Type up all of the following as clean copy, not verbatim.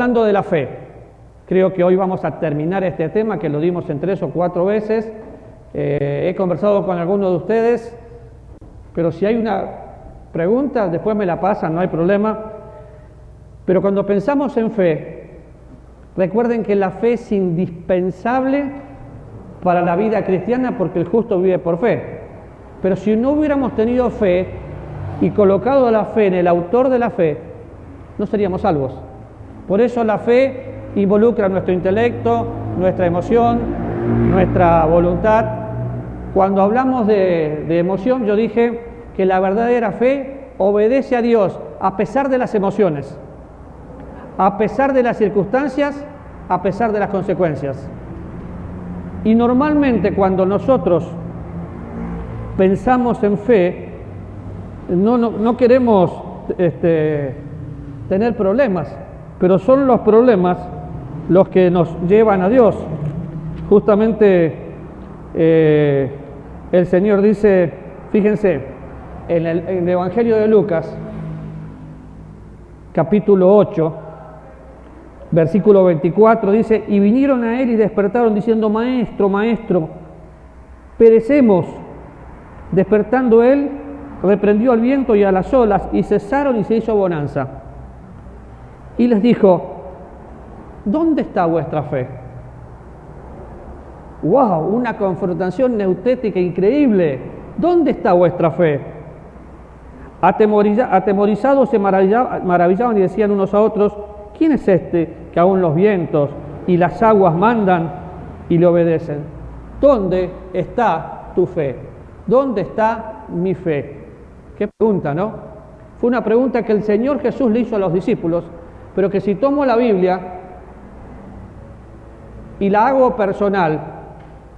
Hablando de la fe, creo que hoy vamos a terminar este tema que lo dimos en 3 o 4 veces. He conversado con algunos de ustedes, pero si hay una pregunta, después me la pasan, no hay problema. Pero cuando pensamos en fe, recuerden que la fe es indispensable para la vida cristiana porque el justo vive por fe. Pero si no hubiéramos tenido fe y colocado la fe en el autor de la fe, no seríamos salvos. Por eso la fe involucra nuestro intelecto, nuestra emoción, nuestra voluntad. Cuando hablamos de emoción, yo dije que la verdadera fe obedece a Dios a pesar de las emociones, a pesar de las circunstancias, a pesar de las consecuencias. Y normalmente cuando nosotros pensamos en fe, no queremos tener problemas, pero son los problemas los que nos llevan a Dios. Justamente el Señor dice, fíjense, en el Evangelio de Lucas, capítulo 8, versículo 24, dice, y vinieron a él y despertaron diciendo, Maestro, Maestro, perecemos. Despertando él, reprendió al viento y a las olas, y cesaron y se hizo bonanza. Y les dijo, ¿dónde está vuestra fe? ¡Wow! Una confrontación neutética increíble. ¿Dónde está vuestra fe? Atemorizados se maravillaban y decían unos a otros, ¿quién es este que aún los vientos y las aguas mandan y le obedecen? ¿Dónde está tu fe? ¿Dónde está mi fe? Qué pregunta, ¿no? Fue una pregunta que el Señor Jesús le hizo a los discípulos, pero que si tomo la Biblia y la hago personal,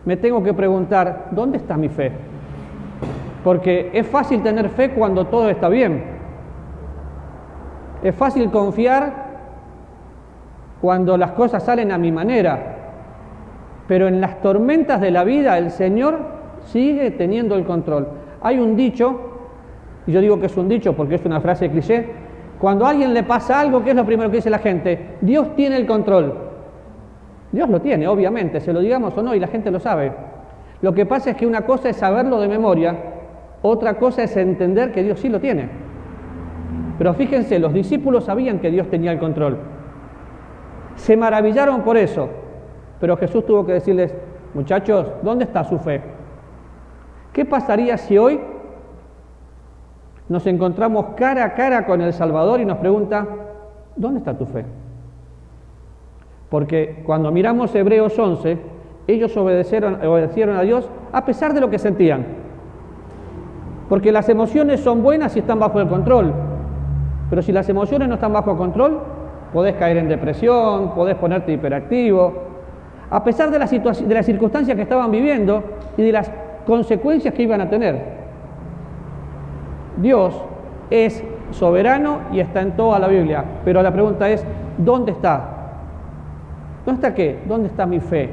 me tengo que preguntar, ¿dónde está mi fe? Porque es fácil tener fe cuando todo está bien. Es fácil confiar cuando las cosas salen a mi manera. Pero en las tormentas de la vida el Señor sigue teniendo el control. Hay un dicho, y yo digo que es un dicho porque es una frase cliché, cuando a alguien le pasa algo, ¿qué es lo primero que dice la gente? Dios tiene el control. Dios lo tiene, obviamente, se lo digamos o no, y la gente lo sabe. Lo que pasa es que una cosa es saberlo de memoria, otra cosa es entender que Dios sí lo tiene. Pero fíjense, los discípulos sabían que Dios tenía el control. Se maravillaron por eso, pero Jesús tuvo que decirles, muchachos, ¿dónde está su fe? ¿Qué pasaría si hoy nos encontramos cara a cara con el Salvador y nos pregunta, ¿dónde está tu fe? Porque cuando miramos Hebreos 11, ellos obedecieron a Dios a pesar de lo que sentían. Porque las emociones son buenas si están bajo el control. Pero si las emociones no están bajo control, podés caer en depresión, podés ponerte hiperactivo. A pesar de las circunstancias que estaban viviendo y de las consecuencias que iban a tener. Dios es soberano y está en toda la Biblia, pero la pregunta es, ¿dónde está? ¿Dónde está qué? ¿Dónde está mi fe?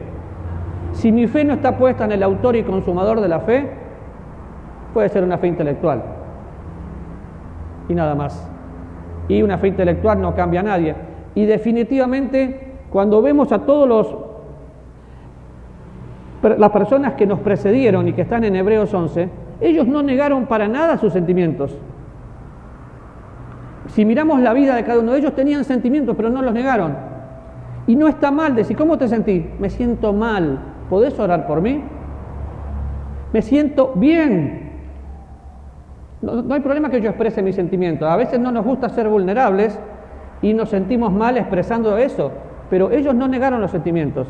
Si mi fe no está puesta en el autor y consumador de la fe, puede ser una fe intelectual y nada más. Y una fe intelectual no cambia a nadie. Y definitivamente, cuando vemos a todos las personas que nos precedieron y que están en Hebreos 11, ellos no negaron para nada sus sentimientos. Si miramos la vida de cada uno de ellos, tenían sentimientos, pero no los negaron. Y no está mal decir, ¿cómo te sentís? Me siento mal. ¿Podés orar por mí? Me siento bien. No hay problema que yo exprese mis sentimientos. A veces no nos gusta ser vulnerables y nos sentimos mal expresando eso, pero ellos no negaron los sentimientos.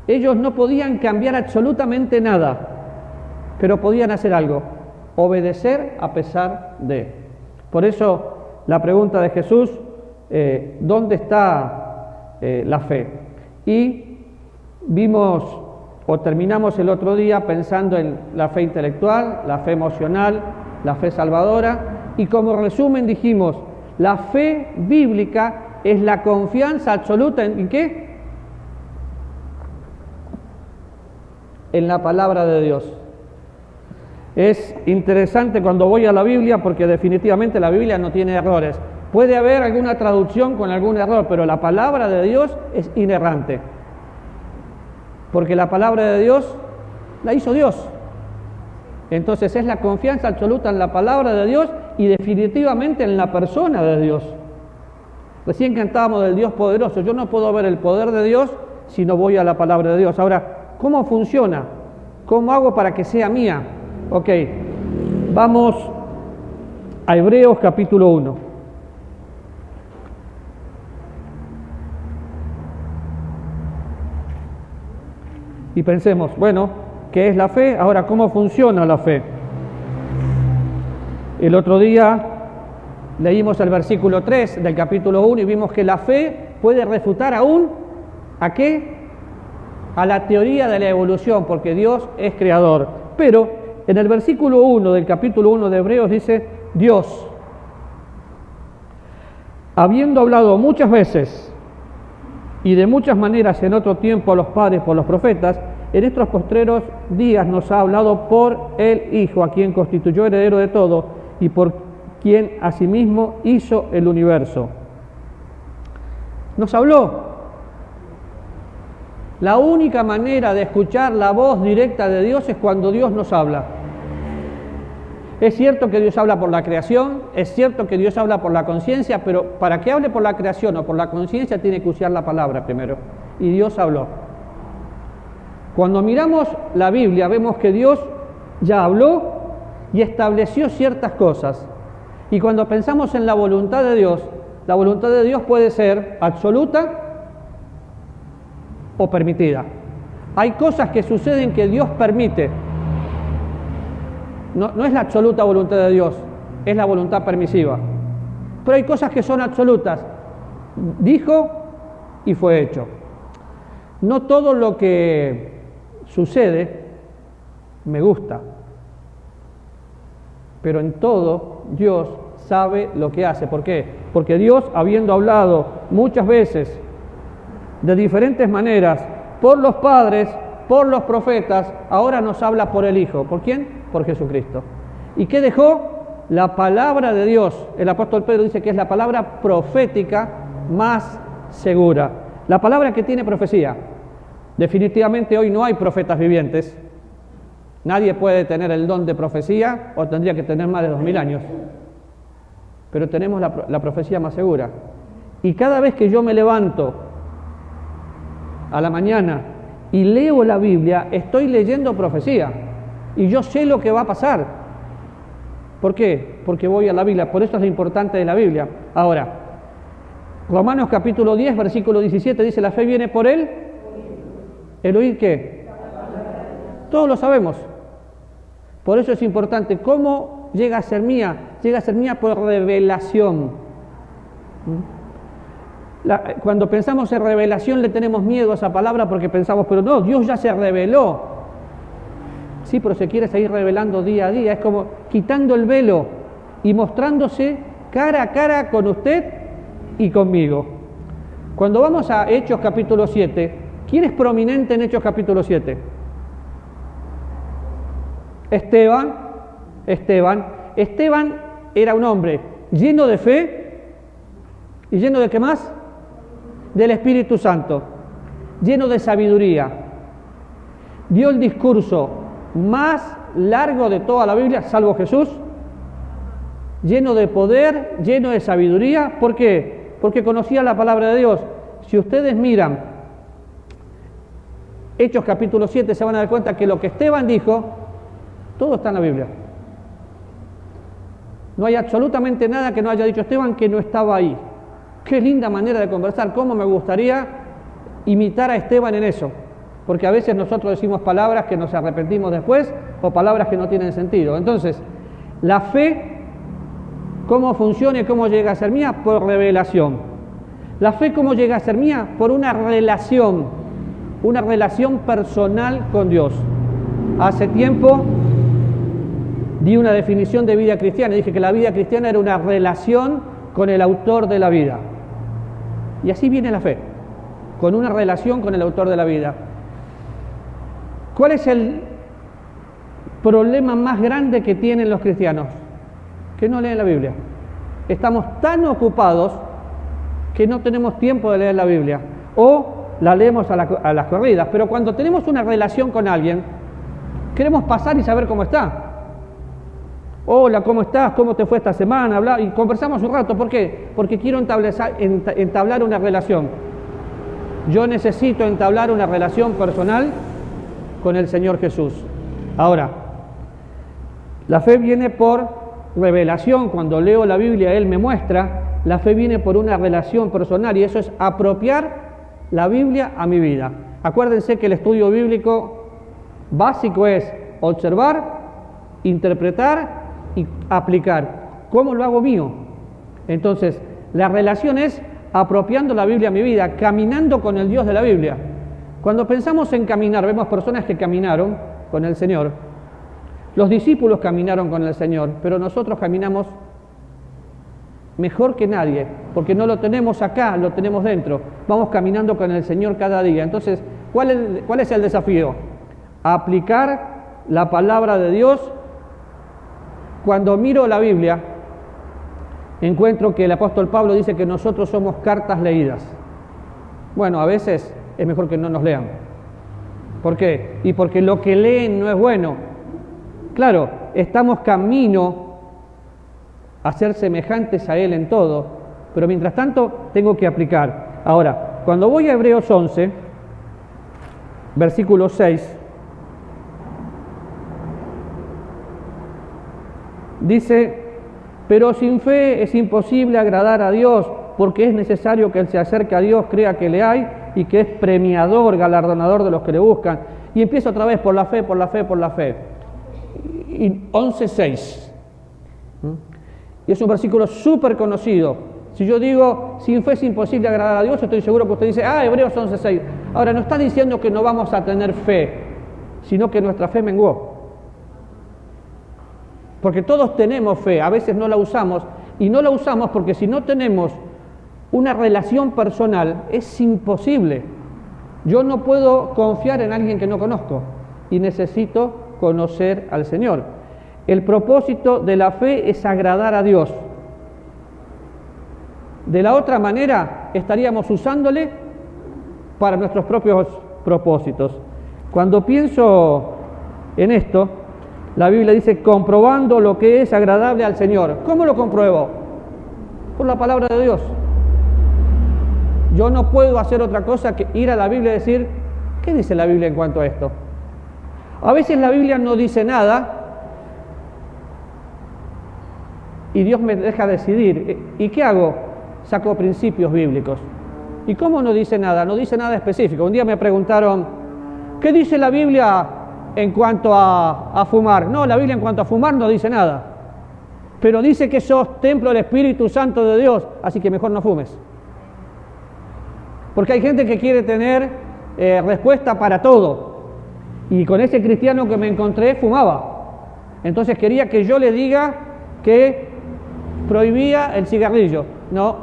Ellos no podían cambiar absolutamente nada, pero podían hacer algo, obedecer a pesar de. Por eso la pregunta de Jesús, ¿dónde está la fe? Y vimos o terminamos el otro día pensando en la fe intelectual, la fe emocional, la fe salvadora, y como resumen dijimos, la fe bíblica es la confianza absoluta ¿en qué? En la palabra de Dios. Es interesante cuando voy a la Biblia porque definitivamente la Biblia no tiene errores. Puede haber alguna traducción con algún error, pero la palabra de Dios es inerrante. Porque la palabra de Dios la hizo Dios. Entonces es la confianza absoluta en la palabra de Dios y definitivamente en la persona de Dios. Recién cantábamos del Dios poderoso. Yo no puedo ver el poder de Dios si no voy a la palabra de Dios. Ahora, ¿cómo funciona? ¿Cómo hago para que sea mía? Ok, vamos a Hebreos capítulo 1. Y pensemos, bueno, ¿qué es la fe? Ahora, ¿cómo funciona la fe? El otro día leímos el versículo 3 del capítulo 1 y vimos que la fe puede refutar aún, ¿a qué? A la teoría de la evolución, porque Dios es creador. Pero en el versículo 1 del capítulo 1 de Hebreos dice, Dios, habiendo hablado muchas veces y de muchas maneras en otro tiempo a los padres por los profetas, en estos postreros días nos ha hablado por el Hijo, a quien constituyó heredero de todo y por quien asimismo hizo el universo. Nos habló. La única manera de escuchar la voz directa de Dios es cuando Dios nos habla. Es cierto que Dios habla por la creación, es cierto que Dios habla por la conciencia, pero para que hable por la creación o por la conciencia tiene que usar la palabra primero. Y Dios habló. Cuando miramos la Biblia vemos que Dios ya habló y estableció ciertas cosas. Y cuando pensamos en la voluntad de Dios puede ser absoluta o permitida. Hay cosas que suceden que Dios permite. No es la absoluta voluntad de Dios, es la voluntad permisiva. Pero hay cosas que son absolutas. Dijo y fue hecho. No todo lo que sucede me gusta, pero en todo Dios sabe lo que hace. ¿Por qué? Porque Dios, habiendo hablado muchas veces, de diferentes maneras, por los padres, por los profetas, ahora nos habla por el Hijo. ¿Por quién? Por Jesucristo. ¿Y qué dejó? La palabra de Dios. El apóstol Pedro dice que es la palabra profética más segura. La palabra que tiene profecía. Definitivamente hoy no hay profetas vivientes. Nadie puede tener el don de profecía o tendría que tener más de 2000 años. Pero tenemos la profecía más segura. Y cada vez que yo me levanto a la mañana y leo la Biblia, estoy leyendo profecía. Y yo sé lo que va a pasar. ¿Por qué? Porque voy a la Biblia. Por eso es lo importante de la Biblia. Ahora, Romanos capítulo 10, versículo 17 dice, la fe viene por él. ¿El oír qué? Todos lo sabemos. Por eso es importante. ¿Cómo llega a ser mía? Llega a ser mía por revelación. Cuando pensamos en revelación le tenemos miedo a esa palabra porque pensamos, pero no, Dios ya se reveló. Sí, pero se quiere seguir revelando día a día. Es como quitando el velo y mostrándose cara a cara con usted y conmigo. Cuando vamos a Hechos capítulo 7, ¿quién es prominente en Hechos capítulo 7? Esteban era un hombre lleno de fe y lleno de ¿qué más? Del Espíritu Santo, lleno de sabiduría. Dio el discurso más largo de toda la Biblia, salvo Jesús, lleno de poder, lleno de sabiduría. ¿Por qué? Porque conocía la palabra de Dios. Si ustedes miran Hechos capítulo 7, se van a dar cuenta que lo que Esteban dijo, todo está en la Biblia. No hay absolutamente nada que no haya dicho Esteban que no estaba ahí. Qué linda manera de conversar. Cómo me gustaría imitar a Esteban en eso. Porque a veces nosotros decimos palabras que nos arrepentimos después o palabras que no tienen sentido. Entonces, la fe, ¿cómo funciona y cómo llega a ser mía? Por revelación. La fe, ¿cómo llega a ser mía? Por una relación personal con Dios. Hace tiempo di una definición de vida cristiana. Dije que la vida cristiana era una relación con el autor de la vida. Y así viene la fe, con una relación con el autor de la vida. ¿Cuál es el problema más grande que tienen los cristianos? Que no leen la Biblia. estamos tan ocupados que no tenemos tiempo de leer la Biblia, o la leemos a las corridas. Pero cuando tenemos una relación con alguien, queremos pasar y saber cómo está. Hola, ¿cómo estás? ¿Cómo te fue esta semana? Y conversamos un rato. ¿Por qué? Porque quiero entablar una relación. Yo necesito entablar una relación personal con el Señor Jesús. Ahora, la fe viene por revelación. Cuando leo la Biblia, Él me muestra. La fe viene por una relación personal, y eso es apropiar la Biblia a mi vida. Acuérdense que el estudio bíblico básico es observar, interpretar y aplicar. ¿Cómo lo hago mío? Entonces, la relación es apropiando la Biblia a mi vida, caminando con el Dios de la Biblia. Cuando pensamos en caminar, vemos personas que caminaron con el Señor. Los discípulos caminaron con el Señor, pero nosotros caminamos mejor que nadie, porque no lo tenemos acá, lo tenemos dentro. Vamos caminando con el Señor cada día. Entonces, ¿cuál es el desafío? Aplicar la palabra de Dios. Cuando miro la Biblia, encuentro que el apóstol Pablo dice que nosotros somos cartas leídas. Bueno, a veces es mejor que no nos lean. ¿Por qué? Y porque lo que leen no es bueno. Claro, estamos camino a ser semejantes a Él en todo, pero mientras tanto tengo que aplicar. Ahora, cuando voy a Hebreos 11, versículo 6, dice: pero sin fe es imposible agradar a Dios, porque es necesario que el se acerque a Dios crea que le hay y que es premiador, galardonador de los que le buscan. Y empiezo otra vez por la fe, por la fe, por la fe. Y 11:6. Y es un versículo súper conocido. Si yo digo, sin fe es imposible agradar a Dios, estoy seguro que usted dice, Hebreos 11:6. Ahora, no está diciendo que no vamos a tener fe, sino que nuestra fe menguó. Porque todos tenemos fe, a veces no la usamos, y no la usamos porque si no tenemos una relación personal, es imposible. Yo no puedo confiar en alguien que no conozco, y necesito conocer al Señor. El propósito de la fe es agradar a Dios. De la otra manera, estaríamos usándole para nuestros propios propósitos. Cuando pienso en esto, la Biblia dice, comprobando lo que es agradable al Señor. ¿Cómo lo compruebo? Por la palabra de Dios. Yo no puedo hacer otra cosa que ir a la Biblia y decir, ¿qué dice la Biblia en cuanto a esto? A veces la Biblia no dice nada y Dios me deja decidir. ¿Y qué hago? Saco principios bíblicos. ¿Y cómo no dice nada? No dice nada específico. Un día me preguntaron, ¿qué dice la Biblia en cuanto a fumar? No, la Biblia en cuanto a fumar no dice nada. Pero dice que sos templo del Espíritu Santo de Dios, así que mejor no fumes. Porque hay gente que quiere tener respuesta para todo. Y con ese cristiano que me encontré fumaba. Entonces quería que yo le diga que prohibía el cigarrillo. No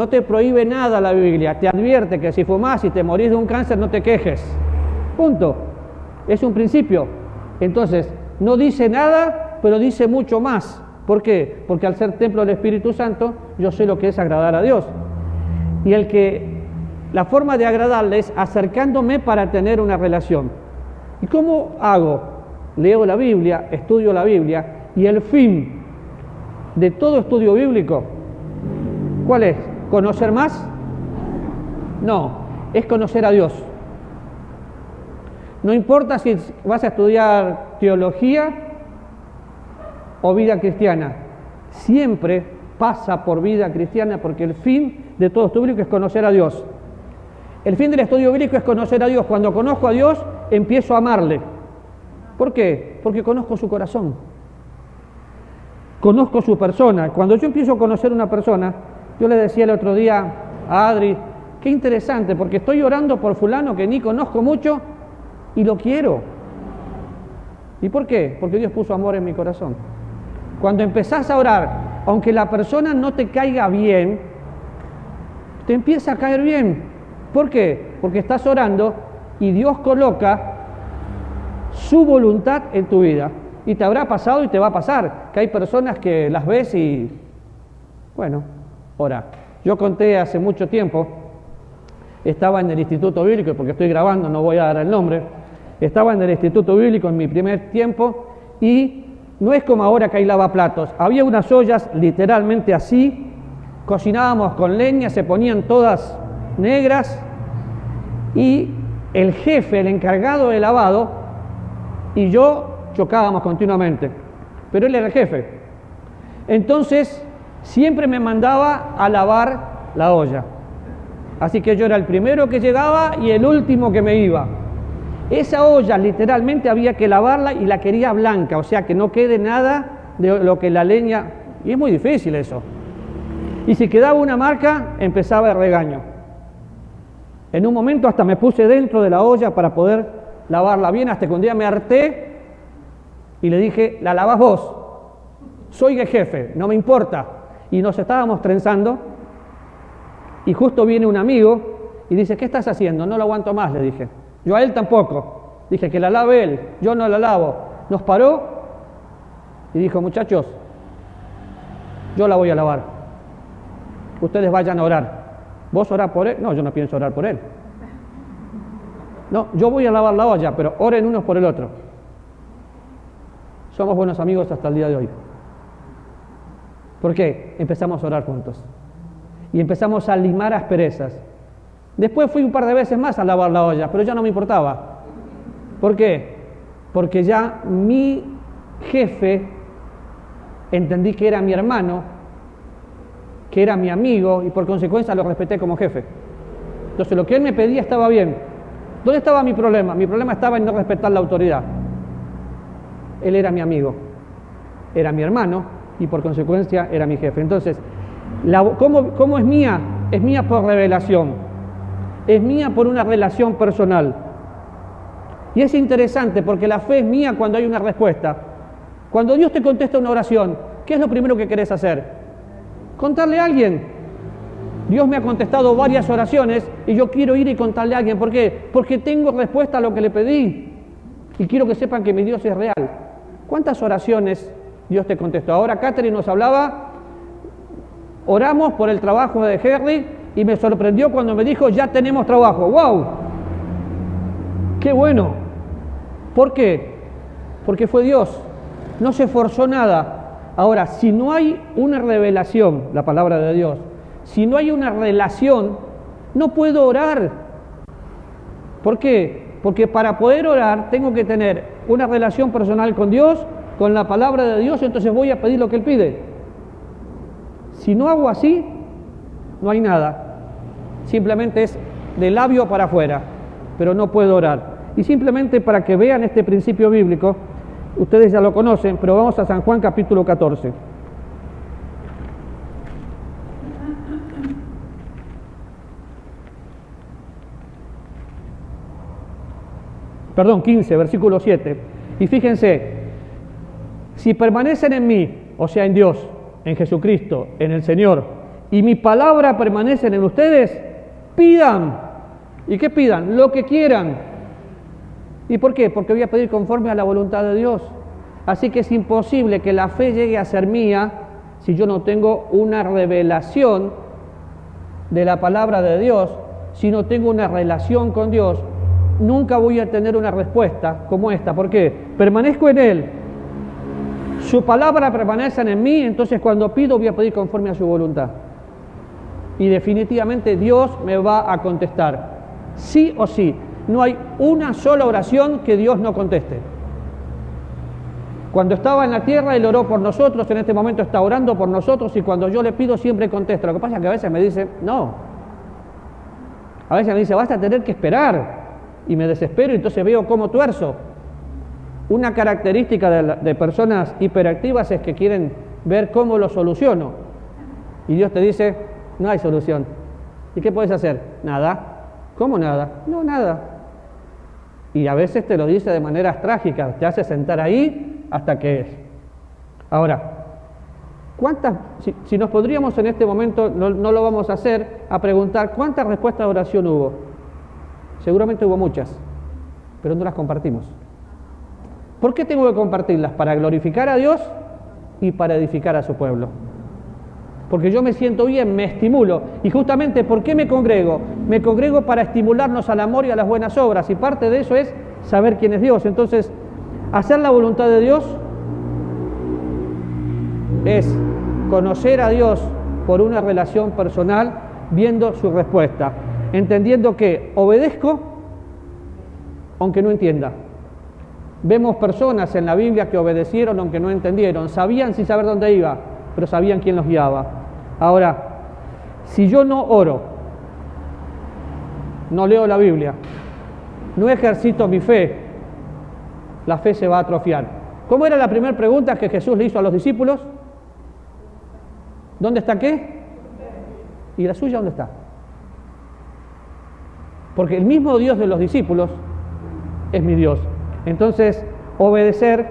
te prohíbe nada la Biblia. Te advierte que si fumás y te morís de un cáncer, no te quejes. Punto. Es un principio. Entonces, no dice nada, pero dice mucho más. ¿Por qué? Porque al ser templo del Espíritu Santo, yo sé lo que es agradar a Dios. Y la forma de agradarle es acercándome para tener una relación. ¿Y cómo hago? Leo la Biblia, estudio la Biblia, y el fin de todo estudio bíblico, ¿cuál es? ¿Conocer más? No, es conocer a Dios. No importa si vas a estudiar teología o vida cristiana, siempre pasa por vida cristiana, porque el fin de todo estudio bíblico es conocer a Dios. El fin del estudio bíblico es conocer a Dios. Cuando conozco a Dios, empiezo a amarle. ¿Por qué? Porque conozco su corazón. Conozco su persona. Cuando yo empiezo a conocer una persona, yo le decía el otro día a Adri, qué interesante, porque estoy orando por fulano que ni conozco mucho y lo quiero. ¿Y por qué? Porque Dios puso amor en mi corazón. Cuando empezás a orar, aunque la persona no te caiga bien, te empieza a caer bien. ¿Por qué? Porque estás orando y Dios coloca su voluntad en tu vida. Y te habrá pasado y te va a pasar, que hay personas que las ves y, bueno, ora. Yo conté hace mucho tiempo, estaba en el Instituto Bíblico, porque estoy grabando, no voy a dar el nombre, estaba en el Instituto Bíblico en mi primer tiempo y no es como ahora que hay lavaplatos, había unas ollas literalmente así, cocinábamos con leña, se ponían todas negras y el jefe, el encargado de lavado y yo chocábamos continuamente, pero él era el jefe. Entonces siempre me mandaba a lavar la olla, así que yo era el primero que llegaba y el último que me iba. Esa olla literalmente había que lavarla y la quería blanca, o sea que no quede nada de lo que la leña, y es muy difícil eso. Y si quedaba una marca, empezaba el regaño. En un momento hasta me puse dentro de la olla para poder lavarla bien, hasta que un día me harté y le dije, la lavás vos, soy el jefe, no me importa. Y nos estábamos trenzando y justo viene un amigo y dice, ¿qué estás haciendo? No lo aguanto más, le dije. Yo a él tampoco. Dije que la lave él, yo no la lavo. Nos paró y dijo, muchachos, yo la voy a lavar. Ustedes vayan a orar. ¿Vos orás por él? No, yo no pienso orar por él. No, yo voy a lavar la olla, pero oren unos por el otro. Somos buenos amigos hasta el día de hoy. ¿Por qué? Empezamos a orar juntos. Y empezamos a limar asperezas. Después fui un par de veces más a lavar la olla, pero ya no me importaba. ¿Por qué? Porque ya mi jefe, entendí que era mi hermano, que era mi amigo, y por consecuencia lo respeté como jefe. Entonces lo que él me pedía estaba bien. ¿Dónde estaba mi problema? Mi problema estaba en no respetar la autoridad. Él era mi amigo, era mi hermano, y por consecuencia era mi jefe. Entonces, ¿cómo es mía? Es mía por revelación. Es mía por una relación personal. Y es interesante porque la fe es mía cuando hay una respuesta. Cuando Dios te contesta una oración, ¿qué es lo primero que querés hacer? Contarle a alguien. Dios me ha contestado varias oraciones y yo quiero ir y contarle a alguien. ¿Por qué? Porque tengo respuesta a lo que le pedí. Y quiero que sepan que mi Dios es real. ¿Cuántas oraciones Dios te contestó? Ahora Catherine nos hablaba, oramos por el trabajo de Henry y me sorprendió cuando me dijo, ya tenemos trabajo. ¡Wow! ¡Qué bueno! ¿Por qué? Porque fue Dios. No se esforzó nada. Ahora, si no hay una revelación, la palabra de Dios, si no hay una relación, no puedo orar. ¿Por qué? Porque para poder orar tengo que tener una relación personal con Dios, con la palabra de Dios, entonces voy a pedir lo que Él pide. Si no hago así, no hay nada. Simplemente es de labio para afuera, pero no puedo orar. Y simplemente para que vean este principio bíblico, ustedes ya lo conocen, pero vamos a San Juan capítulo 14. Perdón, 15, versículo 7. Y fíjense, si permanecen en mí, o sea, en Dios, en Jesucristo, en el Señor, y mi palabra permanecen en ustedes, pidan. ¿Y qué pidan? Lo que quieran. ¿Y por qué? Porque voy a pedir conforme a la voluntad de Dios. Así que es imposible que la fe llegue a ser mía si yo no tengo una revelación de la palabra de Dios, si no tengo una relación con Dios. Nunca voy a tener una respuesta como esta. ¿Por qué? Permanezco en Él. Su palabra permanece en mí, entonces cuando pido voy a pedir conforme a su voluntad. Y definitivamente Dios me va a contestar. Sí o sí. No hay una sola oración que Dios no conteste. Cuando estaba en la tierra, Él oró por nosotros, en este momento está orando por nosotros y cuando yo le pido siempre contesta. Lo que pasa es que a veces me dice, no. A veces me dice, vas a tener que esperar. Y me desespero y entonces veo cómo tuerzo. Una característica de personas hiperactivas es que quieren ver cómo lo soluciono. Y Dios te dice, no hay solución. ¿Y qué puedes hacer? Nada. ¿Cómo nada? No, nada. Y a veces te lo dice de maneras trágicas, te hace sentar ahí hasta que es. Ahora, si nos podríamos en este momento, no lo vamos a hacer, a preguntar cuántas respuestas de oración hubo. Seguramente hubo muchas, pero no las compartimos. ¿Por qué tengo que compartirlas? Para glorificar a Dios y para edificar a su pueblo. Porque yo me siento bien, me estimulo. Y justamente, ¿por qué me congrego? Me congrego para estimularnos al amor y a las buenas obras. Y parte de eso es saber quién es Dios. Entonces, hacer la voluntad de Dios es conocer a Dios por una relación personal, viendo su respuesta, entendiendo que obedezco aunque no entienda. Vemos personas en la Biblia que obedecieron aunque no entendieron, sabían sin saber dónde iba, pero sabían quién los guiaba. Ahora, si yo no oro, no leo la Biblia, no ejercito mi fe, la fe se va a atrofiar. ¿Cómo era la primera pregunta que Jesús le hizo a los discípulos? ¿Dónde está qué? ¿Y la suya dónde está? Porque el mismo Dios de los discípulos es mi Dios. Entonces, obedecer,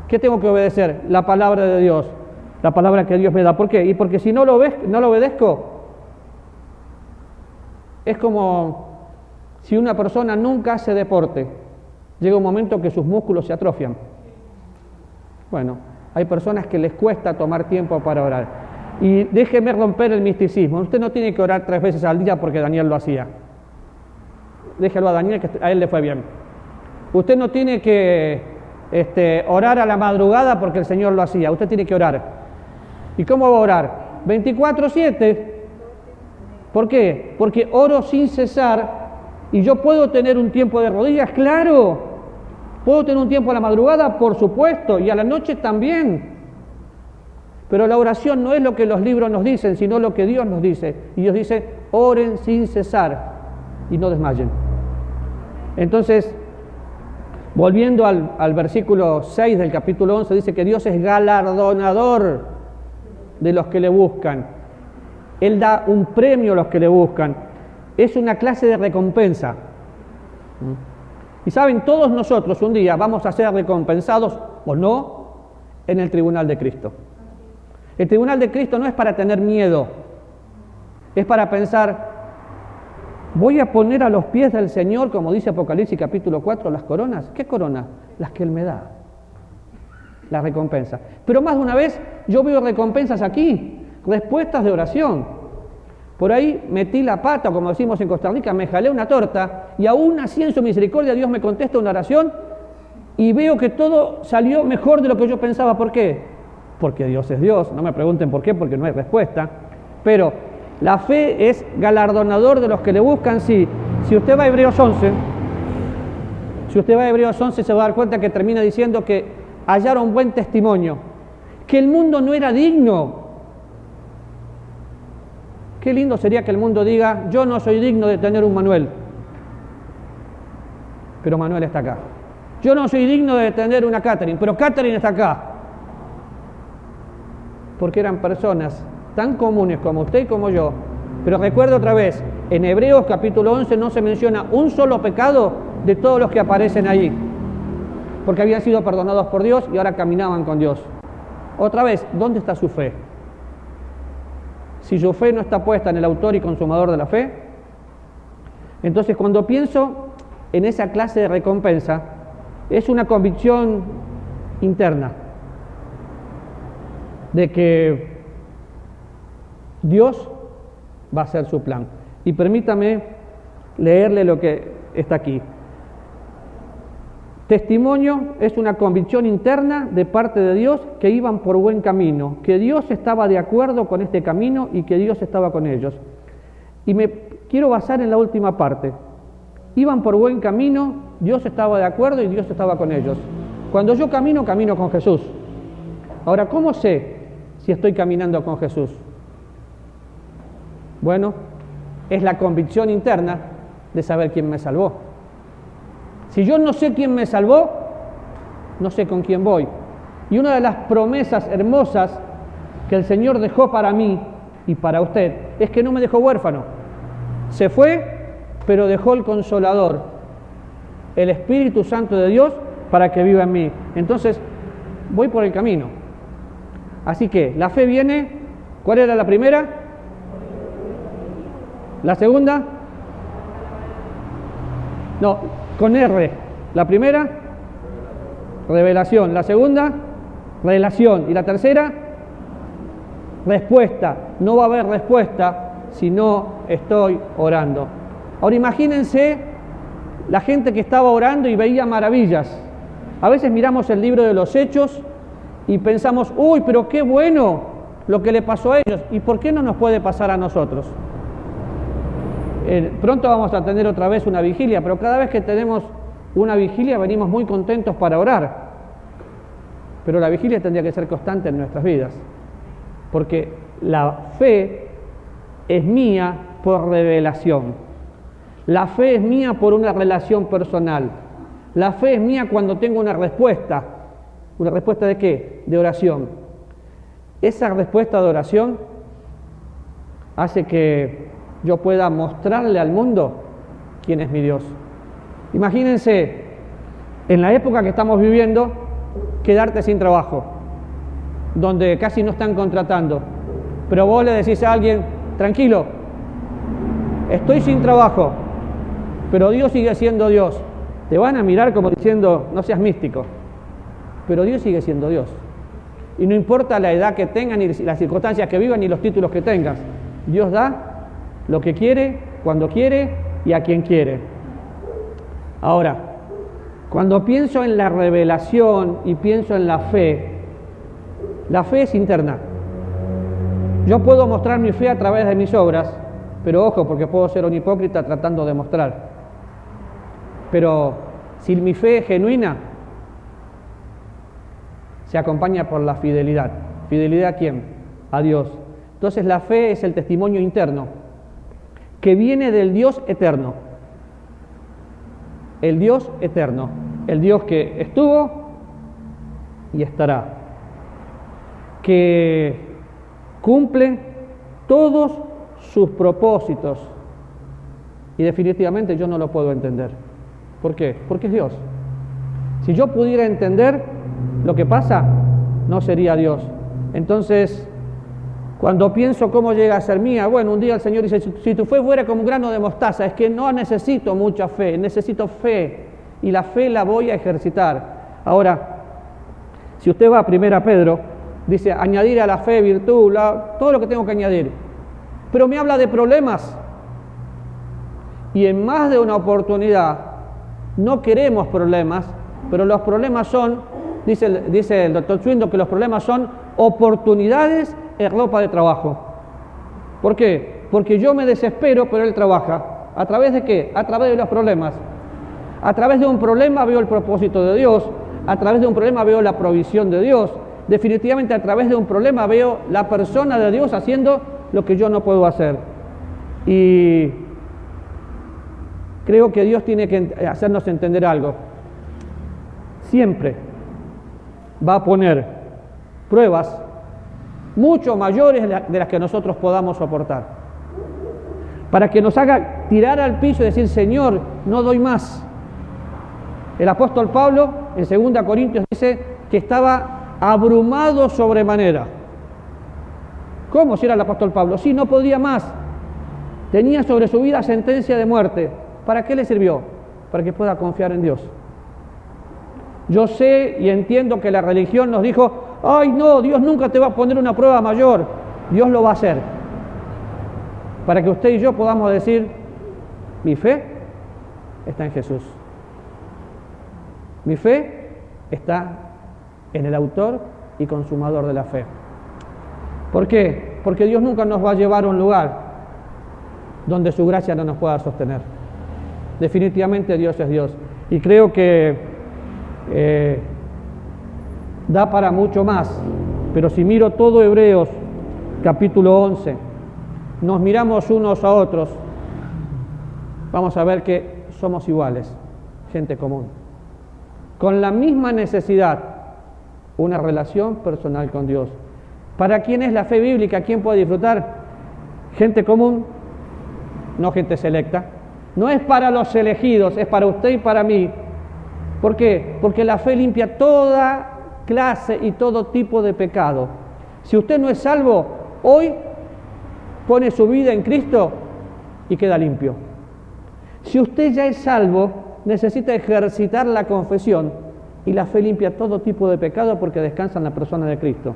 ¿qué tengo que obedecer? La palabra de Dios, la palabra que Dios me da. ¿Por qué? Y porque si no lo obedezco, es como si una persona nunca hace deporte. Llega un momento que sus músculos se atrofian. Bueno, hay personas que les cuesta tomar tiempo para orar. Y déjeme romper el misticismo. Usted no tiene que orar 3 veces al día porque Daniel lo hacía. Déjalo a Daniel, que a él le fue bien. Usted no tiene que orar a la madrugada porque el Señor lo hacía. Usted tiene que orar. ¿Y cómo va a orar? 24/7. ¿Por qué? Porque oro sin cesar y yo puedo tener un tiempo de rodillas, claro. ¿Puedo tener un tiempo a la madrugada? Por supuesto, y a la noche también. Pero la oración no es lo que los libros nos dicen, sino lo que Dios nos dice. Y Dios dice, oren sin cesar y no desmayen. Entonces, volviendo al versículo 6 del capítulo 11, dice que Dios es galardonador de los que le buscan. Él da un premio a los que le buscan. Es una clase de recompensa. Y saben, todos nosotros un día vamos a ser recompensados o no en el tribunal de Cristo. El tribunal de Cristo no es para tener miedo, es para pensar, voy a poner a los pies del Señor, como dice Apocalipsis capítulo 4, las coronas. ¿Qué coronas? Las que Él me da, la recompensa. Pero más de una vez yo veo recompensas aquí, respuestas de oración. Por ahí metí la pata, como decimos en Costa Rica, me jalé una torta y aún así en su misericordia Dios me contesta una oración y veo que todo salió mejor de lo que yo pensaba. ¿Por qué? Porque Dios es Dios. No me pregunten por qué, porque no hay respuesta. Pero la fe es galardonador de los que le buscan. Si usted va a Hebreos 11, se va a dar cuenta que termina diciendo que hallaron buen testimonio, que el mundo no era digno. Qué lindo sería que el mundo diga, yo no soy digno de tener un Manuel, pero Manuel está acá. Yo no soy digno de tener una Catherine, pero Catherine está acá. Porque eran personas tan comunes como usted y como yo. Pero recuerdo otra vez, en Hebreos capítulo 11 no se menciona un solo pecado de todos los que aparecen allí, porque habían sido perdonados por Dios y ahora caminaban con Dios. Otra vez, ¿dónde está su fe? Si su fe no está puesta en el autor y consumador de la fe, entonces cuando pienso en esa clase de recompensa, es una convicción interna de que Dios va a hacer su plan. Y permítame leerle lo que está aquí. Testimonio es una convicción interna de parte de Dios que iban por buen camino, que Dios estaba de acuerdo con este camino y que Dios estaba con ellos. Y me quiero basar en la última parte. Iban por buen camino, Dios estaba de acuerdo y Dios estaba con ellos. Cuando yo camino, camino con Jesús. Ahora, ¿cómo sé si estoy caminando con Jesús? Bueno, es la convicción interna de saber quién me salvó. Si yo no sé quién me salvó, no sé con quién voy. Y una de las promesas hermosas que el Señor dejó para mí y para usted es que no me dejó huérfano. Se fue, pero dejó el Consolador, el Espíritu Santo de Dios, para que viva en mí. Entonces, voy por el camino. Así que la fe viene. ¿Cuál era la primera? ¿La segunda? No, con R. La primera, revelación. La segunda, relación. Y la tercera, respuesta. No va a haber respuesta si no estoy orando. Ahora imagínense la gente que estaba orando y veía maravillas. A veces miramos el libro de los Hechos y pensamos, uy, pero qué bueno lo que le pasó a ellos. ¿Y por qué no nos puede pasar a nosotros? Pronto vamos a tener otra vez una vigilia, pero cada vez que tenemos una vigilia venimos muy contentos para orar. Pero la vigilia tendría que ser constante en nuestras vidas, porque la fe es mía por revelación. La fe es mía por una relación personal. La fe es mía cuando tengo una respuesta. ¿Una respuesta de qué? De oración. Esa respuesta de oración hace que yo pueda mostrarle al mundo quién es mi Dios. Imagínense, en la época que estamos viviendo, quedarte sin trabajo, donde casi no están contratando, pero vos le decís a alguien, tranquilo, estoy sin trabajo, pero Dios sigue siendo Dios. Te van a mirar como diciendo, no seas místico, pero Dios sigue siendo Dios. Y no importa la edad que tengan, ni las circunstancias que vivan, ni los títulos que tengas, Dios da lo que quiere, cuando quiere y a quien quiere. Ahora, cuando pienso en la revelación y pienso en la fe es interna. Yo puedo mostrar mi fe a través de mis obras, pero ojo, porque puedo ser un hipócrita tratando de mostrar. Pero si mi fe es genuina, se acompaña por la fidelidad. ¿Fidelidad a quién? A Dios. Entonces la fe es el testimonio interno que viene del Dios eterno. El Dios eterno, el Dios que estuvo y estará, que cumple todos sus propósitos. Y definitivamente yo no lo puedo entender. ¿Por qué? Porque es Dios. Si yo pudiera entender lo que pasa, no sería Dios. Entonces, cuando pienso cómo llega a ser mía, bueno, un día el Señor dice, si tu fe fuera como un grano de mostaza, es que no necesito mucha fe, necesito fe, y la fe la voy a ejercitar. Ahora, si usted va a 1 Pedro, dice, añadir a la fe virtud, todo lo que tengo que añadir, pero me habla de problemas, y en más de una oportunidad, no queremos problemas, pero los problemas son, dice el doctor Swindon, que los problemas son oportunidades en ropa de trabajo. ¿Por qué? Porque yo me desespero, pero Él trabaja. ¿A través de qué? A través de los problemas. A través de un problema veo el propósito de Dios, a través de un problema veo la provisión de Dios, definitivamente a través de un problema veo la persona de Dios haciendo lo que yo no puedo hacer. Y creo que Dios tiene que hacernos entender algo. Siempre va a poner pruebas mucho mayores de las que nosotros podamos soportar, para que nos haga tirar al piso y decir, Señor, no doy más. El apóstol Pablo en 2 Corintios dice que estaba abrumado sobremanera. ¿Cómo si era el apóstol Pablo? Sí, no podía más. Tenía sobre su vida sentencia de muerte. ¿Para qué le sirvió? Para que pueda confiar en Dios. Yo sé y entiendo que la religión nos dijo, ay no, Dios nunca te va a poner una prueba mayor. Dios lo va a hacer. Para que usted y yo podamos decir, mi fe está en Jesús. Mi fe está en el autor y consumador de la fe. ¿Por qué? Porque Dios nunca nos va a llevar a un lugar donde su gracia no nos pueda sostener. Definitivamente Dios es Dios. Y creo que da para mucho más. Pero si miro todo Hebreos, capítulo 11, nos miramos unos a otros, vamos a ver que somos iguales, gente común, con la misma necesidad, una relación personal con Dios. ¿Para quién es la fe bíblica? ¿Quién puede disfrutar? Gente común, no gente selecta. No es para los elegidos, es para usted y para mí. ¿Por qué? Porque la fe limpia toda clase y todo tipo de pecado. Si usted no es salvo, hoy pone su vida en Cristo y queda limpio. Si usted ya es salvo, necesita ejercitar la confesión Y la fe limpia todo tipo de pecado porque descansa en la persona de Cristo.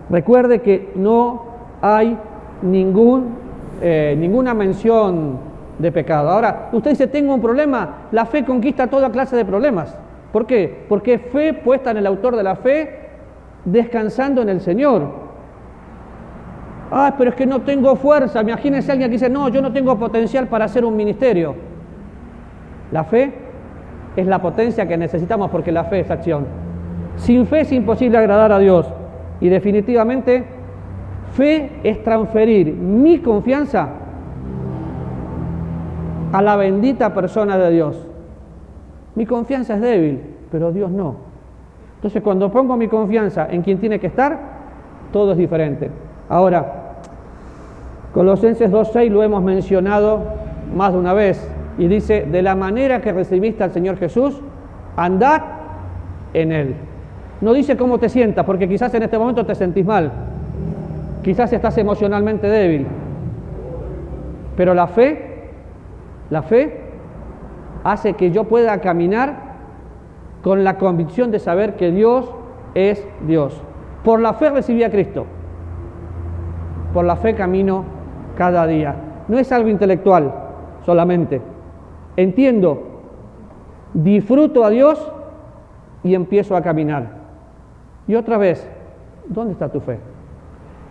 Recuerde que no hay ninguna mención de pecado. Ahora, usted dice, tengo un problema. La fe conquista toda clase de problemas. ¿Por qué? Porque fe puesta en el autor de la fe, descansando en el Señor. Ah, pero es que no tengo fuerza. Imagínense alguien que dice, no, yo no tengo potencial para hacer un ministerio. La fe es la potencia que necesitamos porque la fe es acción. Sin fe es imposible agradar a Dios. Y definitivamente, fe es transferir mi confianza a la bendita persona de Dios. Mi confianza es débil, pero Dios no. Entonces, cuando pongo mi confianza en quien tiene que estar, todo es diferente. Ahora, Colosenses 2:6 lo hemos mencionado más de una vez, y dice, de la manera que recibiste al Señor Jesús, andad en Él. No dice cómo te sientas, porque quizás en este momento te sentís mal, quizás estás emocionalmente débil, pero la fe hace que yo pueda caminar con la convicción de saber que Dios es Dios. Por la fe recibí a Cristo, por la fe camino cada día. No es algo intelectual solamente. Entiendo, disfruto a Dios y empiezo a caminar. Y otra vez, ¿dónde está tu fe?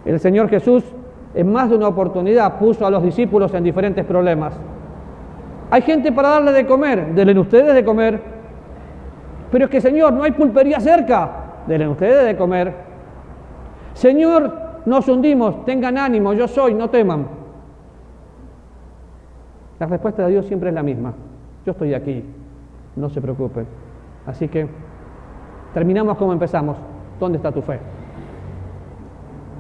El Señor Jesús, en más de una oportunidad, puso a los discípulos en diferentes problemas. Hay gente para darle de comer, denle ustedes de comer. Pero es que, Señor, no hay pulpería cerca, denle ustedes de comer. Señor, nos hundimos, tengan ánimo, yo soy, no teman. La respuesta de Dios siempre es la misma. Yo estoy aquí, no se preocupen. Así que terminamos como empezamos. ¿Dónde está tu fe?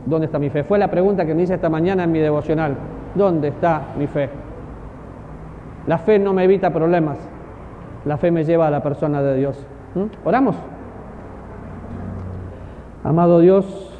¿Dónde está mi fe? Fue la pregunta que me hice esta mañana en mi devocional. ¿Dónde está mi fe? La fe no me evita problemas. La fe me lleva a la persona de Dios. ¿Oramos? Amado Dios,